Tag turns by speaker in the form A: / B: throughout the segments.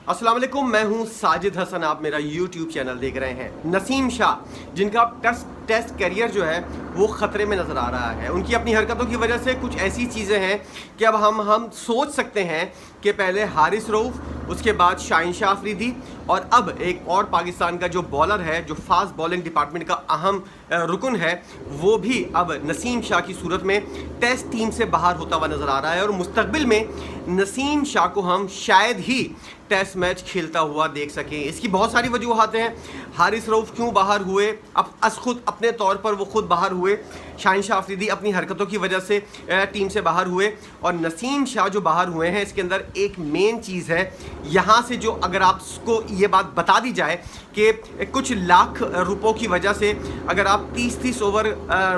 A: अस्सलाम वालेकुम, मैं हूं साजिद हसन। आप मेरा YouTube चैनल देख रहे हैं। नसीम शाह, जिनका टेस्ट करियर जो है वो ख़तरे में नज़र आ रहा है। उनकी अपनी हरकतों की वजह से कुछ ऐसी चीज़ें हैं कि अब हम सोच सकते हैं कि पहले हारिस रऊफ़, उसके बाद शाहीन शाह अफरीदी और अब एक और पाकिस्तान का जो बॉलर है, जो फास्ट बॉलिंग डिपार्टमेंट का अहम रुकन है, वो भी अब नसीम शाह की सूरत में टेस्ट टीम से बाहर होता हुआ नज़र आ रहा है। और मुस्तकबिल में नसीम शाह को हम शायद ही टेस्ट मैच खेलता हुआ देख सकें। इसकी बहुत सारी वजूहात हैं। हारिस रऊफ़ क्यों बाहर हुए, अब खुद अपने तौर पर वो खुद बाहर हुए। शाहीन शाह अफरीदी अपनी हरकतों की वजह से टीम से बाहर हुए और नसीम शाह जो बाहर हुए हैं, इसके अंदर एक मेन चीज़ है। यहाँ से जो अगर आपको ये बात बता दी जाए कि कुछ लाख रुपयों की वजह से अगर आप 30-30 ओवर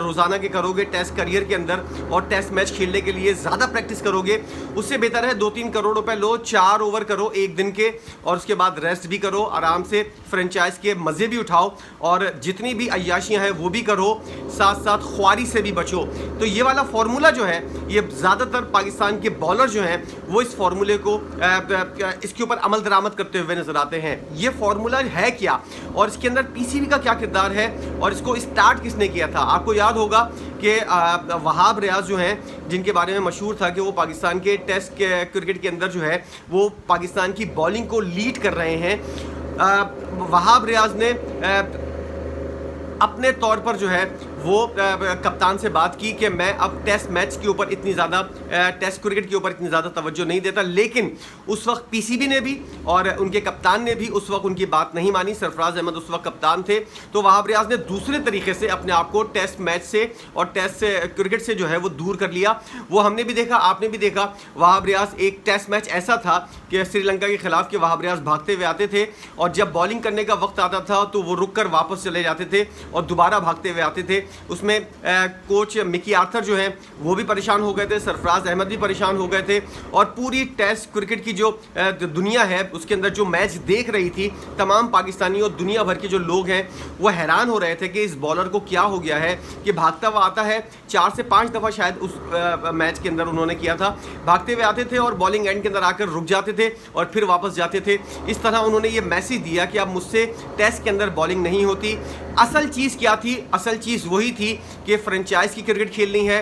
A: रोज़ाना के करोगे टेस्ट करियर के अंदर और टेस्ट मैच खेलने के लिए ज़्यादा प्रैक्टिस करोगे, उससे बेहतर है 2-3 करोड़ रुपए लो, 4 ओवर करो एक दिन के और उसके बाद रेस्ट भी करो, आराम से फ्रेंचाइज के मज़े भी उठाओ और जितनी भी अय्याशियाँ हैं वो भी करो, साथ साथ ख्वारी से भी बचो। तो ये वाला फार्मूला जो है, ये ज़्यादातर पाकिस्तान के बॉलर जो हैं वो इस फार्मूले को इसके ऊपर अमल दरामद करते हुए नज़र आते हैं। ये फार्मूला है क्या और इसके अंदर पीसीबी का क्या किरदार है और इसको स्टार्ट किसने किया था? आपको याद होगा कि वहाब रियाज जो हैं, जिनके बारे में मशहूर था कि वो पाकिस्तान के टेस्ट क्रिकेट के अंदर जो है वो पाकिस्तान की बॉलिंग को लीड कर रहे हैं। वहाब रियाज ने अपने तौर पर जो है वो कप्तान से बात की कि मैं अब टेस्ट मैच के ऊपर इतनी ज़्यादा टेस्ट क्रिकेट के ऊपर इतनी ज़्यादा तवज्जो नहीं देता। लेकिन उस वक्त पीसीबी ने भी और उनके कप्तान ने भी उस वक्त उनकी बात नहीं मानी। सरफराज अहमद उस वक्त कप्तान थे। तो वहाब रियाज ने दूसरे तरीके से अपने आप को टेस्ट मैच से और टेस्ट क्रिकेट से जो है वो दूर कर लिया। वो हमने भी देखा, आपने भी देखा। वहाब रियाज, एक टेस्ट मैच ऐसा था कि श्रीलंका के खिलाफ के वहाब रियाज भागते हुए आते थे और जब बॉलिंग करने का वक्त आता था तो वो रुक कर वापस चले जाते थे और दोबारा भागते हुए आते थे। उसमें कोच मिकी आर्थर जो हैं वो भी परेशान हो गए थे, सरफराज अहमद भी परेशान हो गए थे और पूरी टेस्ट क्रिकेट की जो दुनिया है उसके अंदर जो मैच देख रही थी, तमाम पाकिस्तानी और दुनिया भर के जो लोग हैं वो हैरान हो रहे थे कि इस बॉलर को क्या हो गया है कि भागता हुआ आता है। 4 से 5 दफ़ा शायद उस मैच के अंदर उन्होंने किया था। भागते हुए आते थे और बॉलिंग एंड के अंदर आकर रुक जाते थे और फिर वापस जाते थे। इस तरह उन्होंने ये मैसेज दिया कि अब मुझसे टेस्ट के अंदर बॉलिंग नहीं होती। असल चीज़ क्या थी? असल चीज़ वही थी कि फ्रेंचाइज की क्रिकेट खेलनी है,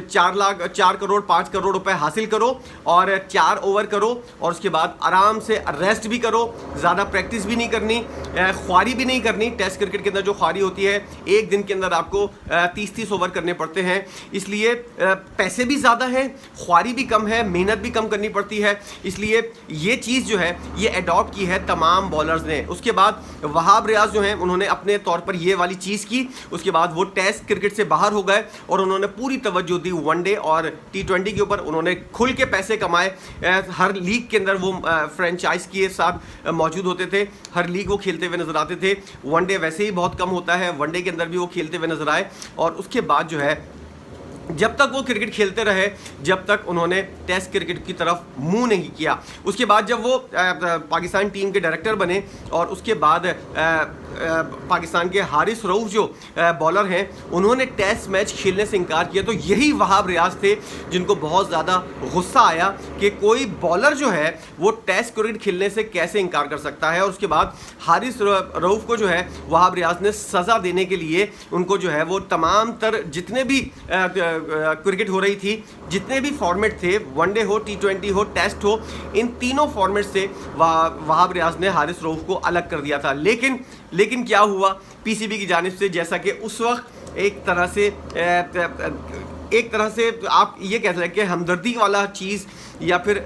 A: 4 करोड़ 5 करोड़ रुपए हासिल करो और 4 ओवर करो और उसके बाद आराम से रेस्ट भी करो, ज़्यादा प्रैक्टिस भी नहीं करनी, ख्वारी भी नहीं करनी। टेस्ट क्रिकेट के अंदर जो ख्वारी होती है, एक दिन के अंदर आपको 30-30 ओवर करने पड़ते हैं, इसलिए पैसे भी ज़्यादा हैं, ख्वारी भी कम है, मेहनत भी कम करनी पड़ती है। इसलिए ये चीज़ जो है ये अडॉप्ट की है तमाम बॉलर्स ने। उसके बाद वहाब रियाज जो हैं उन्होंने अपने तौर पर ये वाली चीज़ की। उसके बाद वो टेस्ट क्रिकेट से बाहर हो गए और उन्होंने पूरी तवज्जो दी वनडे और T20 के ऊपर। उन्होंने खुल के पैसे कमाए। हर लीग के अंदर वो फ्रेंचाइज के साथ मौजूद होते थे, हर लीग वो खेलते हुए नजर आते थे। वनडे वैसे ही बहुत कम होता है, वनडे के अंदर भी वो खेलते हुए नजर आए और उसके बाद जो है जब तक वो क्रिकेट खेलते रहे, जब तक उन्होंने टेस्ट क्रिकेट की तरफ मुंह नहीं किया। उसके बाद जब वो पाकिस्तान टीम के डायरेक्टर बने और उसके बाद पाकिस्तान के हारिस रऊफ़ जो बॉलर हैं उन्होंने टेस्ट मैच खेलने से इनकार किया। तो यही वहाब रियाज थे जिनको बहुत ज़्यादा गुस्सा आया कि कोई बॉलर जो है वो टेस्ट क्रिकेट खेलने से कैसे इनकार कर सकता है। और उसके बाद हारिस रऊफ़ को जो है वहाब रियाज ने सज़ा देने के लिए उनको जो है वो तमाम तर जितने भी क्रिकेट हो रही थी, जितने भी फॉर्मेट थे, वनडे हो, T20 हो, टेस्ट हो, इन तीनों फॉर्मेट से वहाब रियाज ने हारिस रऊफ़ को अलग कर दिया था। लेकिन क्या हुआ पीसीबी की जानिब से, जैसा कि उस वक्त एक तरह से आप ये कह सकते हैं कि हमदर्दी वाला चीज़ या फिर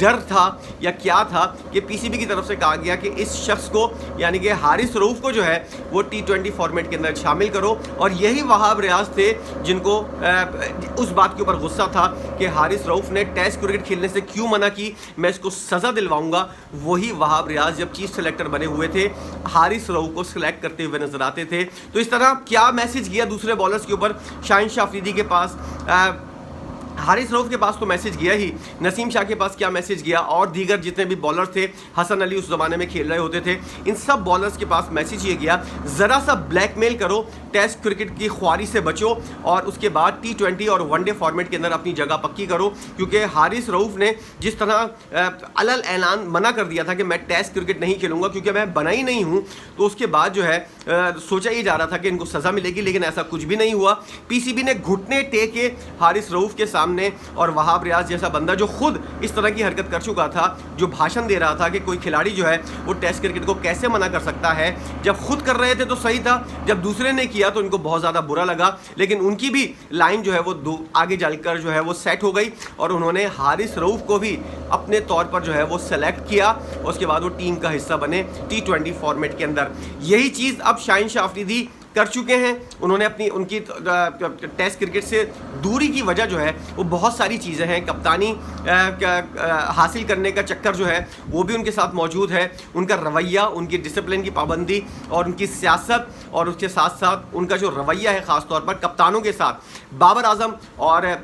A: डर था या क्या था कि पीसीबी की तरफ से कहा गया कि इस शख्स को यानी कि हारिस रऊफ़ को जो है वो T20 फॉर्मेट के अंदर शामिल करो। और यही वहाब रियाज थे जिनको उस बात के ऊपर गुस्सा था कि हारिस रऊफ़ ने टेस्ट क्रिकेट खेलने से क्यों मना की, मैं इसको सज़ा दिलवाऊंगा। वही वहाब रियाज जब चीफ सेलेक्टर बने हुए थे हारिस रऊफ़ को सिलेक्ट करते हुए नजर आते थे। तो इस तरह क्या मैसेज गया दूसरे बॉलर्स के ऊपर? शाहीन शाह अफरीदी के पास हारिस रऊफ के पास तो मैसेज गया ही, नसीम शाह के पास क्या मैसेज गया, और दीगर जितने भी बॉलर थे, हसन अली उस ज़माने में खेल रहे होते थे, इन सब बॉलर्स के पास मैसेज ये गया, ज़रा सा ब्लैकमेल करो, टेस्ट क्रिकेट की ख्वारी से बचो और उसके बाद T20 और वनडे फॉर्मेट के अंदर अपनी जगह पक्की करो। क्योंकि हारिस रऊफ ने जिस तरह अलल ऐलान मना कर दिया था कि मैं टेस्ट क्रिकेट नहीं खेलूंगा क्योंकि मैं बना ही नहीं हूँ, तो उसके बाद जो है सोचा ही जा रहा था कि इनको सज़ा मिलेगी, लेकिन ऐसा कुछ भी नहीं हुआ। PCB ने घुटने टेके हारिस रऊफ के सामने, और वहाब रियाज जैसा बंदा जो खुद इस तरह की हरकत कर चुका था, जो भाषण दे रहा था कि कोई खिलाड़ी जो है वो टेस्ट क्रिकेट को कैसे मना कर सकता है, जब खुद कर रहे थे तो सही था, जब दूसरे ने किया तो इनको बहुत ज़्यादा बुरा लगा, लेकिन उनकी भी लाइन जो है वो आगे चलकर जो है वो सेट हो गई और उन्होंने हारिस रऊफ को भी अपने तौर पर जो है वो सेलेक्ट किया और उसके बाद वो टीम का हिस्सा बने T20 फॉर्मेट के अंदर। यही चीज़ अब शाहीन शाह अफरीदी कर चुके हैं। उन्होंने उनकी टेस्ट क्रिकेट से दूरी की वजह जो है वो बहुत सारी चीज़ें हैं, कप्तानी हासिल करने का चक्कर जो है वो भी उनके साथ मौजूद है, उनका रवैया, उनकी डिसिप्लिन की पाबंदी और उनकी सियासत, और उसके साथ साथ उनका जो रवैया है ख़ास तौर पर कप्तानों के साथ, बाबर आजम और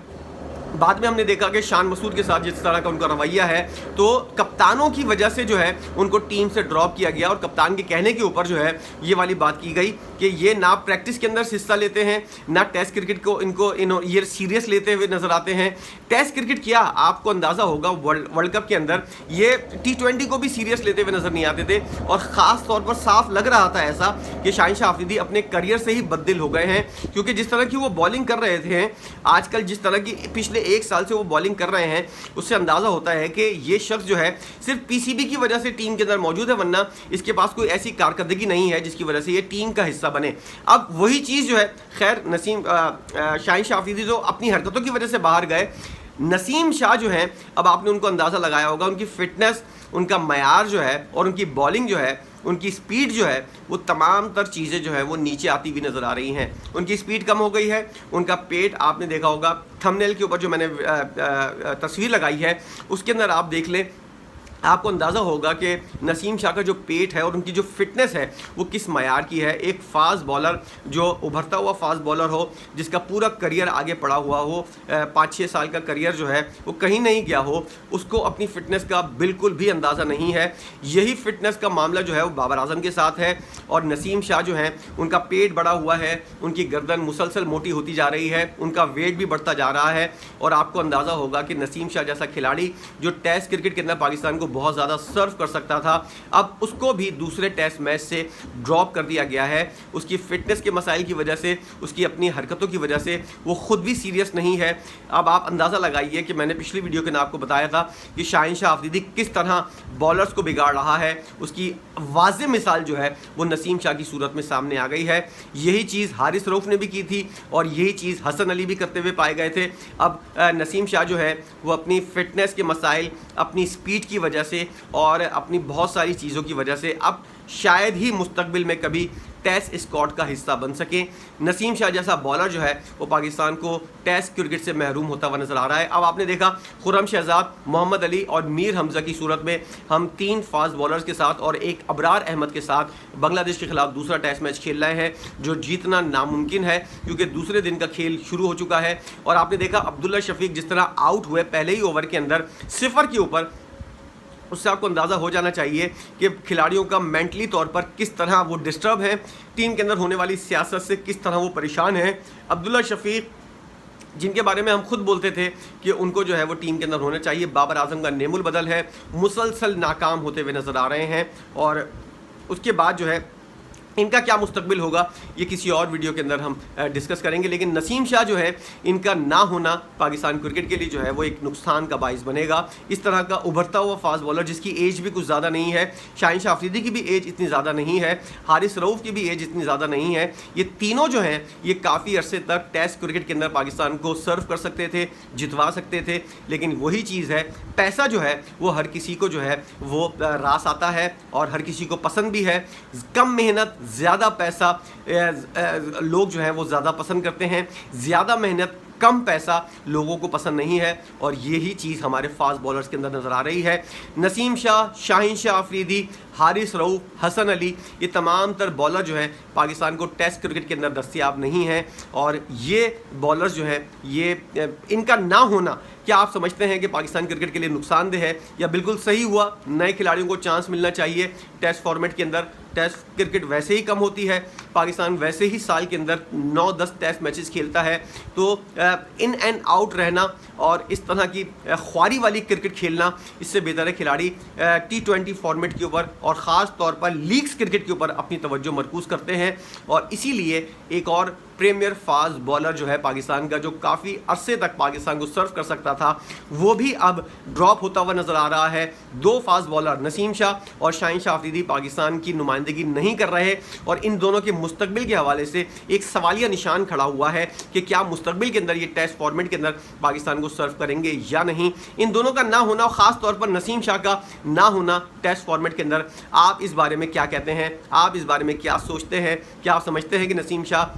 A: बाद में हमने देखा कि शान मसूद के साथ जिस तरह का उनका रवैया है, तो कप्तानों की वजह से जो है उनको टीम से ड्रॉप किया गया और कप्तान के कहने के ऊपर जो है ये वाली बात की गई कि ये ना प्रैक्टिस के अंदर हिस्सा लेते हैं, ना टेस्ट क्रिकेट को ये सीरियस लेते हुए नजर आते हैं। टेस्ट क्रिकेट किया, आपको अंदाज़ा होगा वर्ल्ड कप के अंदर ये T20 को भी सीरियस लेते हुए नजर नहीं आते थे, और ख़ास तौर पर साफ लग रहा था ऐसा कि शाहीन शाह अफरीदी अपने करियर से ही बददिल हो गए हैं, क्योंकि जिस तरह की वो बॉलिंग कर रहे थे आजकल, जिस तरह की पिछले एक साल से वो बॉलिंग कर रहे हैं, उससे अंदाज़ा होता है कि ये शख्स जो है सिर्फ PCB की वजह से टीम के अंदर मौजूद है, वरना इसके पास कोई ऐसी कारकर्दगी नहीं है जिसकी वजह से ये टीम का हिस्सा बने। अब वही चीज़ जो है, खैर शाहीन शाह अफरीदी जो अपनी हरकतों की वजह से बाहर गए, नसीम शाह जो हैं, अब आपने उनको अंदाज़ा लगाया होगा, उनकी फ़िटनेस, उनका मयार जो है और उनकी बॉलिंग जो है, उनकी स्पीड जो है, वो तमाम तर चीज़ें जो है वो नीचे आती हुई नज़र आ रही हैं। उनकी स्पीड कम हो गई है, उनका पेट आपने देखा होगा थंबनेल के ऊपर जो मैंने तस्वीर लगाई है उसके अंदर आप देख लें, आपको अंदाज़ा होगा कि नसीम शाह का जो पेट है और उनकी जो फिटनेस है वो किस मयार की है। एक फास्ट बॉलर, जो उभरता हुआ फास्ट बॉलर हो, जिसका पूरा करियर आगे पड़ा हुआ हो, 5-6 साल का करियर जो है वो कहीं नहीं गया हो, उसको अपनी फ़िटनेस का बिल्कुल भी अंदाज़ा नहीं है। यही फ़िटनेस का मामला जो है वो बाबर आजम के साथ है, और नसीम शाह जो हैं उनका पेट बढ़ा हुआ है, उनकी गर्दन मुसलसल मोटी होती जा रही है, उनका वेट भी बढ़ता जा रहा है, और आपको अंदाज़ा होगा कि नसीम शाह जैसा खिलाड़ी जो टेस्ट क्रिकेट के अंदर पाकिस्तान को बहुत ज़्यादा सर्व कर सकता था, अब उसको भी दूसरे टेस्ट मैच से ड्रॉप कर दिया गया है। उसकी फ़िटनेस के मसाइल की वजह से, उसकी अपनी हरकतों की वजह से वो ख़ुद भी सीरियस नहीं है। अब आप अंदाज़ा लगाइए कि मैंने पिछली वीडियो के अंदर आपको बताया था कि शाहीन शाह अफरीदी किस तरह बॉलर्स को बिगाड़ रहा है, उसकी वाज़ेह मिसाल जो है वो नसीम शाह की सूरत में सामने आ गई है। यही चीज़ हारिस रऊफ ने भी की थी और यही चीज़ हसन अली भी करते हुए पाए गए थे। अब नसीम शाह जो है वो अपनी फ़िटनेस के मसाइल, अपनी स्पीड की वजह से और अपनी बहुत सारी चीज़ों की वजह से अब शायद ही मुस्तकबिल में कभी टेस्ट स्क्वाड का हिस्सा बन सके। नसीम शाह जैसा बॉलर जो है वो पाकिस्तान को टेस्ट क्रिकेट से महरूम होता हुआ नज़र आ रहा है। अब आपने देखा खुर्रम शहजाद, मोहम्मद अली और मीर हमज़ा की सूरत में हम 3 फास्ट बॉलर्स के साथ और एक अबरार अहमद के साथ बांग्लादेश के खिलाफ दूसरा टेस्ट मैच खेल रहे हैं, जो जीतना नामुमकिन है क्योंकि दूसरे दिन का खेल शुरू हो चुका है। और आपने देखा अब्दुल्ला शफीक जिस तरह आउट हुए पहले ही ओवर के अंदर 0 के ऊपर, उससे आपको अंदाज़ा हो जाना चाहिए कि खिलाड़ियों का मेंटली तौर पर किस तरह वो डिस्टर्ब हैं, टीम के अंदर होने वाली सियासत से किस तरह वो परेशान हैं। अब्दुल्ला शफीक जिनके बारे में हम खुद बोलते थे कि उनको जो है वो टीम के अंदर होना चाहिए, बाबर आजम का नेमुल बदल है, मुसलसल नाकाम होते हुए नज़र आ रहे हैं। और उसके बाद जो है इनका क्या मुस्तकबिल होगा ये किसी और वीडियो के अंदर हम डिस्कस करेंगे। लेकिन नसीम शाह जो है, इनका ना होना पाकिस्तान क्रिकेट के लिए जो है वो एक नुकसान का बाइस बनेगा। इस तरह का उभरता हुआ फास्ट बॉलर जिसकी एज भी कुछ ज़्यादा नहीं है, शाहीन शाह अफरीदी की भी एज इतनी ज़्यादा नहीं है, हारिस रऊफ की भी एज इतनी ज़्यादा नहीं है, ये तीनों जो हैं ये काफ़ी अरसे तक टेस्ट क्रिकेट के अंदर पाकिस्तान को सर्व कर सकते थे, जितवा सकते थे। लेकिन वही चीज़ है, पैसा जो है वो हर किसी को जो है वो रास आता है और हर किसी को पसंद भी है। कम मेहनत ज़्यादा पैसा लोग जो हैं वो ज़्यादा पसंद करते हैं, ज़्यादा मेहनत कम पैसा लोगों को पसंद नहीं है, और यही चीज़ हमारे फास्ट बॉलर्स के अंदर नज़र आ रही है। नसीम शाह, शाहीन शाह अफरीदी, हारिस रऊफ, हसन अली, ये तमाम तर बॉलर जो है पाकिस्तान को टेस्ट क्रिकेट के अंदर दस्तयाब नहीं हैं, और ये बॉलर्स जो हैं ये इनका ना होना क्या आप समझते हैं कि पाकिस्तान क्रिकेट के लिए नुकसानदेह है, या बिल्कुल सही हुआ? नए खिलाड़ियों को चांस मिलना चाहिए टेस्ट फॉर्मेट के अंदर। टेस्ट क्रिकेट वैसे ही कम होती है, पाकिस्तान वैसे ही साल के अंदर 9-10 टेस्ट मैचेस खेलता है, तो इन एंड आउट रहना और इस तरह की ख्वारी वाली क्रिकेट खेलना, इससे बेहतर है खिलाड़ी T20 फॉर्मेट के ऊपर और ख़ास तौर पर लीग्स क्रिकेट के ऊपर अपनी तवज्जो मरकूज़ करते हैं। और इसीलिए एक और प्रीमियर फास्ट बॉलर जो है पाकिस्तान का, जो काफ़ी अरसे तक पाकिस्तान को सर्व कर सकता था, वो भी अब ड्रॉप होता हुआ नज़र आ रहा है। 2 फास्ट बॉलर नसीम शाह और शाहीन शाह अफरीदी पाकिस्तान की नुमाइंदगी नहीं कर रहे, और इन दोनों के मुस्तकबिल के हवाले से एक सवालिया निशान खड़ा हुआ है कि क्या मुस्तकबिल के अंदर ये टेस्ट फॉर्मेट के अंदर पाकिस्तान को सर्व करेंगे या नहीं। इन दोनों का ना होना, और ख़ास तौर पर नसीम शाह का ना होना टेस्ट फॉर्मेट के अंदर, आप इस बारे में क्या कहते हैं? आप इस बारे में क्या सोचते हैं? क्या आप समझते हैं कि नसीम शाह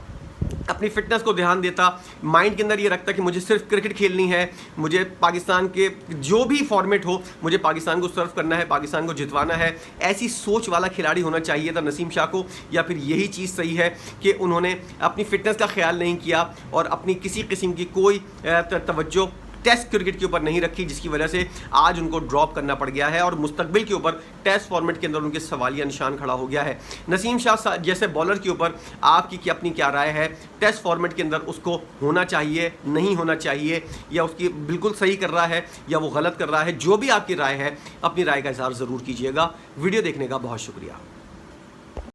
A: अपनी फिटनेस को ध्यान देता, माइंड के अंदर ये रखता कि मुझे सिर्फ क्रिकेट खेलनी है, मुझे पाकिस्तान के जो भी फॉर्मेट हो मुझे पाकिस्तान को सर्व करना है, पाकिस्तान को जितवाना है, ऐसी सोच वाला खिलाड़ी होना चाहिए था नसीम शाह को? या फिर यही चीज़ सही है कि उन्होंने अपनी फिटनेस का ख्याल नहीं किया और अपनी किसी किस्म की कोई तवज्जो टेस्ट क्रिकेट के ऊपर नहीं रखी, जिसकी वजह से आज उनको ड्रॉप करना पड़ गया है और मुस्तकबिल के ऊपर टेस्ट फॉर्मेट के अंदर उनके सवालिया निशान खड़ा हो गया है। नसीम शाह जैसे बॉलर के ऊपर आपकी अपनी क्या राय है? टेस्ट फॉर्मेट के अंदर उसको होना चाहिए, नहीं होना चाहिए, या उसकी बिल्कुल सही कर रहा है या वो गलत कर रहा है? जो भी आपकी राय है, अपनी राय का इज़हार ज़रूर कीजिएगा। वीडियो देखने का बहुत शुक्रिया।